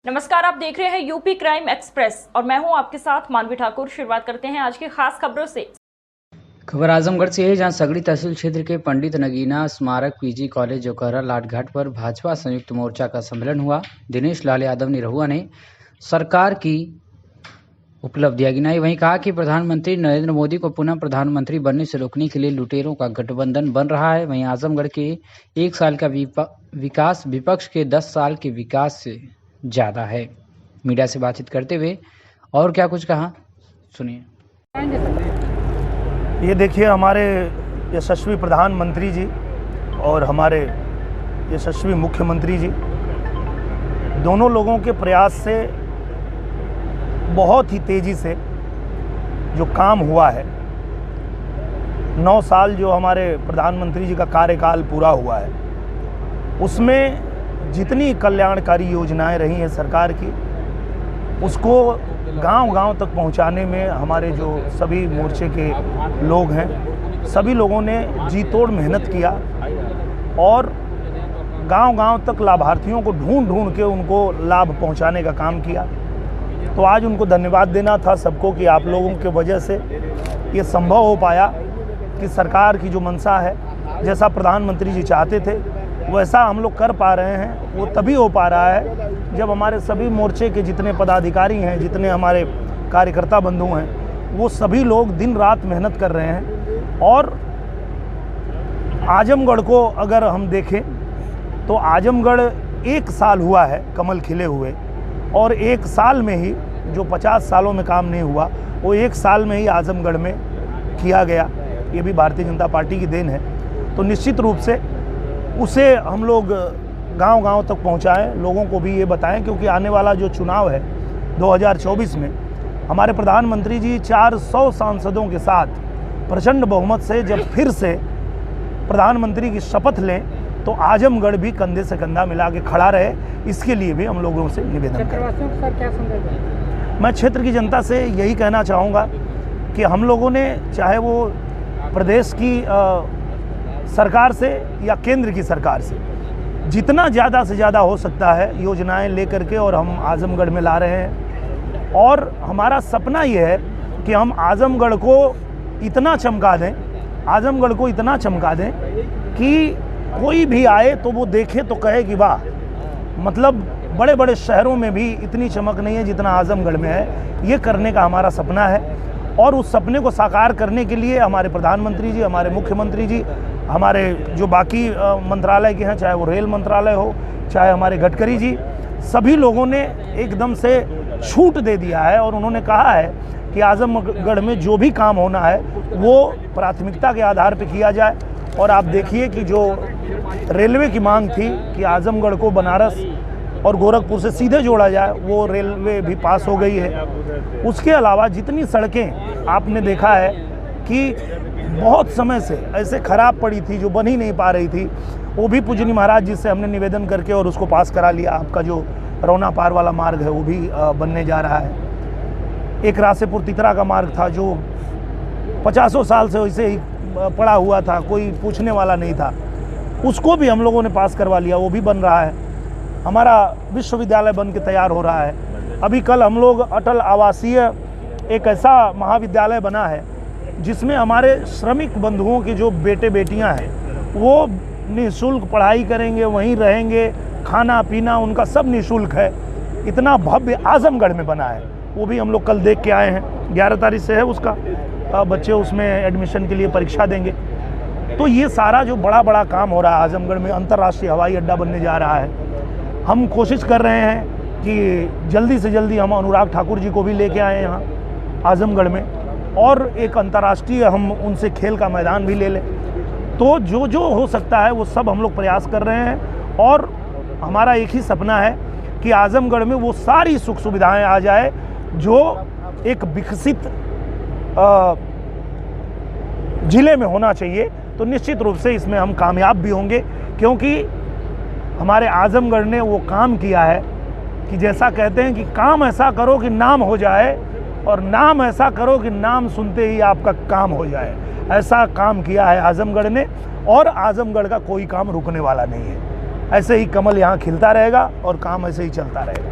नमस्कार, आप देख रहे हैं यूपी क्राइम एक्सप्रेस और मैं हूं आपके साथ मानवी ठाकुर। शुरुआत करते हैं आज की खास खबरों से। खबर आजमगढ़ से है, जहां सगड़ी तहसील क्षेत्र के पंडित नगीना स्मारक पीजी कॉलेज जोकहरा लाटघाट पर भाजपा संयुक्त मोर्चा का सम्मेलन हुआ। दिनेश लाल यादव निरहुआ ने सरकार की उपलब्धियां गिनाई, वहीं कहा कि प्रधानमंत्री नरेंद्र मोदी को पुनः प्रधानमंत्री बनने से रोकने के लिए लुटेरों का गठबंधन बन रहा है। वहीं आजमगढ़ के 1 साल का विकास विपक्ष के 10 साल के विकास से ज़्यादा है। मीडिया से बातचीत करते हुए और क्या कुछ कहा, सुनिए। ये देखिए, हमारे यशस्वी प्रधानमंत्री जी और हमारे यशस्वी मुख्यमंत्री जी, दोनों लोगों के प्रयास से बहुत ही तेज़ी से जो काम हुआ है, 9 साल जो हमारे प्रधानमंत्री जी का कार्यकाल पूरा हुआ है, उसमें जितनी कल्याणकारी योजनाएं रही हैं सरकार की, उसको गांव-गांव तक पहुंचाने में हमारे जो सभी मोर्चे के लोग हैं, सभी लोगों ने जी तोड़ मेहनत किया और गांव-गांव तक लाभार्थियों को ढूंढ के उनको लाभ पहुंचाने का काम किया। तो आज उनको धन्यवाद देना था सबको कि आप लोगों के वजह से ये संभव हो पाया कि सरकार की जो मंशा है, जैसा प्रधानमंत्री जी चाहते थे वैसा हम लोग कर पा रहे हैं। वो तभी हो पा रहा है जब हमारे सभी मोर्चे के जितने पदाधिकारी हैं, जितने हमारे कार्यकर्ता बंधु हैं, वो सभी लोग दिन रात मेहनत कर रहे हैं। और आजमगढ़ को अगर हम देखें तो आजमगढ़ 1 साल हुआ है कमल खिले हुए, और 1 साल में ही जो 50 सालों में काम नहीं हुआ वो 1 साल में ही आजमगढ़ में किया गया। ये भी भारतीय जनता पार्टी की देन है। तो निश्चित रूप से उसे हम लोग गांव-गांव तक पहुंचाएं, लोगों को भी ये बताएं, क्योंकि आने वाला जो चुनाव है 2024 में हमारे प्रधानमंत्री जी 400 सांसदों के साथ प्रचंड बहुमत से जब फिर से प्रधानमंत्री की शपथ लें तो आजमगढ़ भी कंधे से कंधा मिला के खड़ा रहे। इसके लिए भी हम लोगों से निवेदन करें। मैं क्षेत्र की जनता से यही कहना चाहूँगा कि हम लोगों ने, चाहे वो प्रदेश की सरकार से या केंद्र की सरकार से, जितना ज़्यादा से ज़्यादा हो सकता है योजनाएं लेकर के और हम आजमगढ़ में ला रहे हैं। और हमारा सपना ये है कि हम आजमगढ़ को इतना चमका दें, आजमगढ़ को इतना चमका दें कि कोई भी आए तो वो देखे तो कहे कि वाह, मतलब बड़े बड़े शहरों में भी इतनी चमक नहीं है जितना आजमगढ़ में है। ये करने का हमारा सपना है और उस सपने को साकार करने के लिए हमारे प्रधानमंत्री जी, हमारे मुख्यमंत्री जी, हमारे जो बाकी मंत्रालय के हैं, चाहे वो रेल मंत्रालय हो, चाहे हमारे गडकरी जी, सभी लोगों ने एकदम से छूट दे दिया है और उन्होंने कहा है कि आजमगढ़ में जो भी काम होना है वो प्राथमिकता के आधार पर किया जाए। और आप देखिए कि जो रेलवे की मांग थी कि आजमगढ़ को बनारस और गोरखपुर से सीधे जोड़ा जाए, वो रेलवे भी पास हो गई है। उसके अलावा जितनी सड़कें आपने देखा है कि बहुत समय से ऐसे खराब पड़ी थी, जो बन ही नहीं पा रही थी, वो भी पूजनी महाराज जी से हमने निवेदन करके और उसको पास करा लिया। आपका जो रौना पार वाला मार्ग है वो भी बनने जा रहा है। एक रासेपुर तितरा का मार्ग था जो 50 साल से वैसे ही पड़ा हुआ था, कोई पूछने वाला नहीं था, उसको भी हम लोगों ने पास करवा लिया, वो भी बन रहा है। हमारा विश्वविद्यालय बन के तैयार हो रहा है। अभी कल हम लोग अटल आवासीय एक ऐसा महाविद्यालय बना है जिसमें हमारे श्रमिक बंधुओं के जो बेटे बेटियां हैं वो निःशुल्क पढ़ाई करेंगे, वहीं रहेंगे, खाना पीना उनका सब निःशुल्क है। इतना भव्य आजमगढ़ में बना है, वो भी हम लोग कल देख के आए हैं। 11 तारीख से है उसका, बच्चे उसमें एडमिशन के लिए परीक्षा देंगे। तो ये सारा जो बड़ा बड़ा काम हो रहा है आजमगढ़ में, अंतर्राष्ट्रीय हवाई अड्डा बनने जा रहा है। हम कोशिश कर रहे हैं कि जल्दी से जल्दी हम अनुराग ठाकुर जी को भी लेके आए यहाँ आजमगढ़ में, और एक अंतर्राष्ट्रीय हम उनसे खेल का मैदान भी ले लें। तो जो जो हो सकता है वो सब हम लोग प्रयास कर रहे हैं और हमारा एक ही सपना है कि आजमगढ़ में वो सारी सुख सुविधाएं आ जाए जो एक विकसित जिले में होना चाहिए। तो निश्चित रूप से इसमें हम कामयाब भी होंगे, क्योंकि हमारे आजमगढ़ ने वो काम किया है कि जैसा कहते हैं कि काम ऐसा करो कि नाम हो जाए, और नाम ऐसा करो कि नाम सुनते ही आपका काम हो जाए। ऐसा काम किया है आजमगढ़ ने, और आजमगढ़ का कोई काम रुकने वाला नहीं है। ऐसे ही कमल यहाँ खिलता रहेगा और काम ऐसे ही चलता रहेगा।